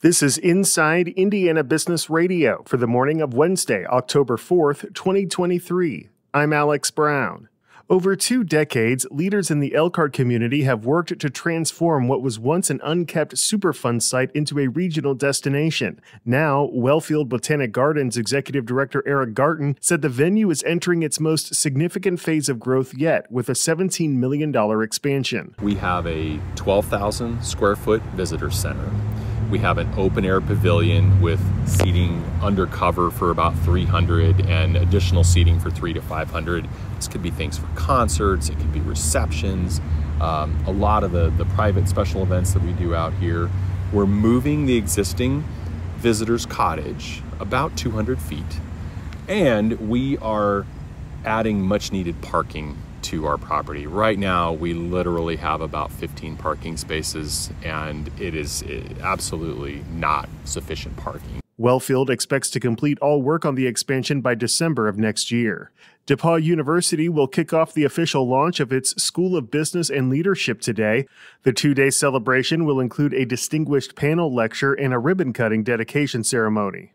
This is Inside Indiana Business Radio for the morning of Wednesday, October 4th, 2023. I'm Alex Brown. Over 2 decades, leaders in the Elkhart community have worked to transform what was once an unkept Superfund site into a regional destination. Now, Wellfield Botanic Gardens Executive Director Eric Garten said the venue is entering its most significant phase of growth yet, with a $17 million expansion. We have a 12,000 square foot visitor center. We have an open air pavilion with seating undercover for about 300 and additional seating for 300 to 500. This could be things for concerts, it could be receptions, a lot of the private special events that we do out here. We're moving the existing visitor's cottage about 200 feet, and we are adding much needed parking to our property. Right now, we literally have about 15 parking spaces, and it is absolutely not sufficient parking. Wellfield expects to complete all work on the expansion by December of next year. DePauw University will kick off the official launch of its School of Business and Leadership today. The 2-day celebration will include a distinguished panel lecture and a ribbon-cutting dedication ceremony.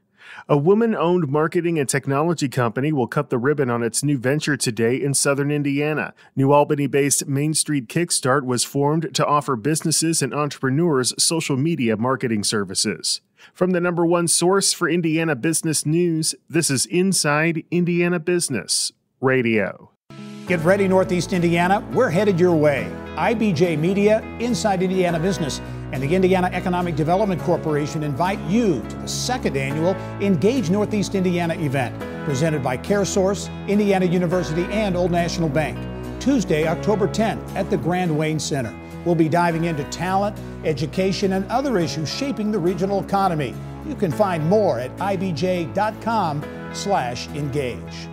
A woman-owned marketing and technology company will cut the ribbon on its new venture today in southern Indiana. New Albany-based Main Street Kickstart was formed to offer businesses and entrepreneurs social media marketing services. From the #1 source for Indiana business news, this is Inside Indiana Business Radio. Get ready, Northeast Indiana. We're headed your way. IBJ Media, Inside Indiana Business, and the Indiana Economic Development Corporation invite you to the 2nd annual Engage Northeast Indiana event, presented by CareSource, Indiana University, and Old National Bank. Tuesday, October 10th at the Grand Wayne Center. We'll be diving into talent, education, and other issues shaping the regional economy. You can find more at ibj.com/engage.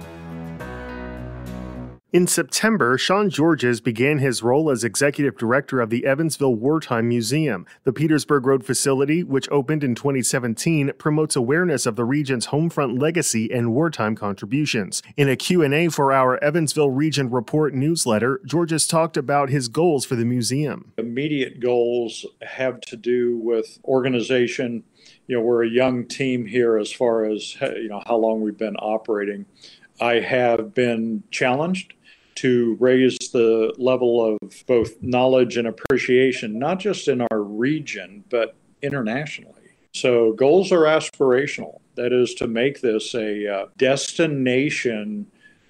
In September, Sean Georges began his role as executive director of the Evansville Wartime Museum. The Petersburg Road facility, which opened in 2017, promotes awareness of the region's homefront legacy and wartime contributions. In a Q&A for our Evansville Region Report newsletter, Georges talked about his goals for the museum. Immediate goals have to do with organization. We're a young team here as far as how long we've been operating. I have been challenged to raise the level of both knowledge and appreciation, not just in our region, but internationally. So goals are aspirational. That is to make this a destination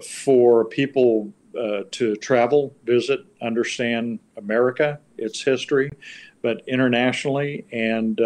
for people to travel, visit, understand America, its history, but internationally. And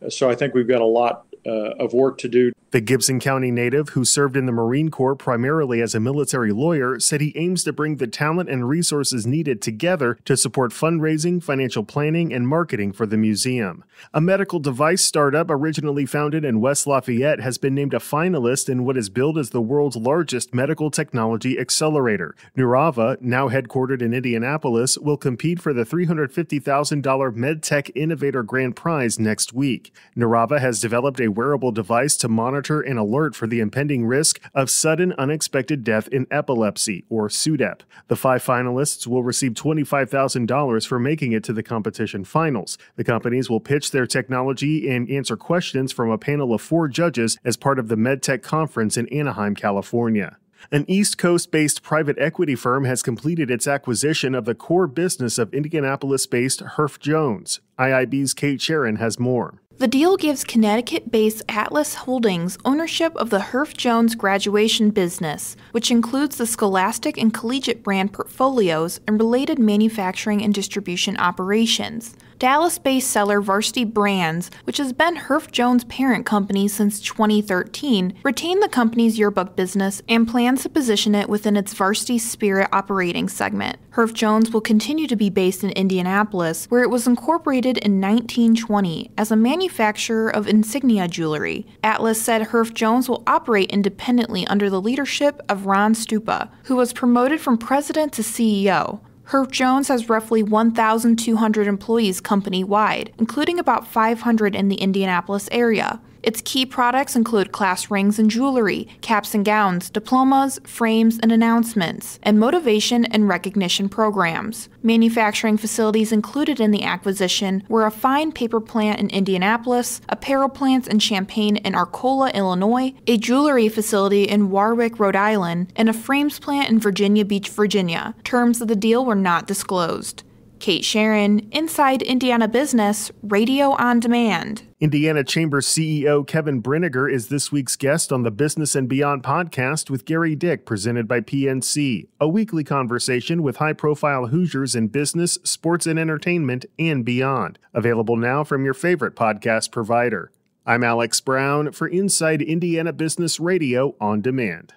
so I think we've got a lot of work to do. The Gibson County native, who served in the Marine Corps primarily as a military lawyer, said he aims to bring the talent and resources needed together to support fundraising, financial planning, and marketing for the museum. A medical device startup originally founded in West Lafayette has been named a finalist in what is billed as the world's largest medical technology accelerator. Neurava, now headquartered in Indianapolis, will compete for the $350,000 MedTech Innovator Grand Prize next week. Neurava has developed a wearable device to monitor and alert for the impending risk of sudden unexpected death in epilepsy, or SUDEP. The 5 finalists will receive $25,000 for making it to the competition finals. The companies will pitch their technology and answer questions from a panel of 4 judges as part of the MedTech Conference in Anaheim, California. An East Coast-based private equity firm has completed its acquisition of the core business of Indianapolis-based Herff Jones. IIB's Kate Sharon has more. The deal gives Connecticut-based Atlas Holdings ownership of the Herff Jones graduation business, which includes the Scholastic and Collegiate brand portfolios and related manufacturing and distribution operations. Dallas-based seller Varsity Brands, which has been Herff Jones' parent company since 2013, retained the company's yearbook business and plans to position it within its Varsity Spirit operating segment. Herff Jones will continue to be based in Indianapolis, where it was incorporated in 1920 as a manufacturer of insignia jewelry. Atlas said Herff Jones will operate independently under the leadership of Ron Stupa, who was promoted from president to CEO. Herff Jones has roughly 1,200 employees company-wide, including about 500 in the Indianapolis area. Its key products include class rings and jewelry, caps and gowns, diplomas, frames and announcements, and motivation and recognition programs. Manufacturing facilities included in the acquisition were a fine paper plant in Indianapolis, apparel plants in Champaign and Arcola, Illinois, a jewelry facility in Warwick, Rhode Island, and a frames plant in Virginia Beach, Virginia. Terms of the deal were not disclosed. Kate Sharon, Inside Indiana Business, Radio on Demand. Indiana Chamber CEO Kevin Brinegar is this week's guest on the Business and Beyond podcast with Gary Dick, presented by PNC, a weekly conversation with high-profile Hoosiers in business, sports and entertainment, and beyond. Available now from your favorite podcast provider. I'm Alex Brown for Inside Indiana Business Radio on Demand.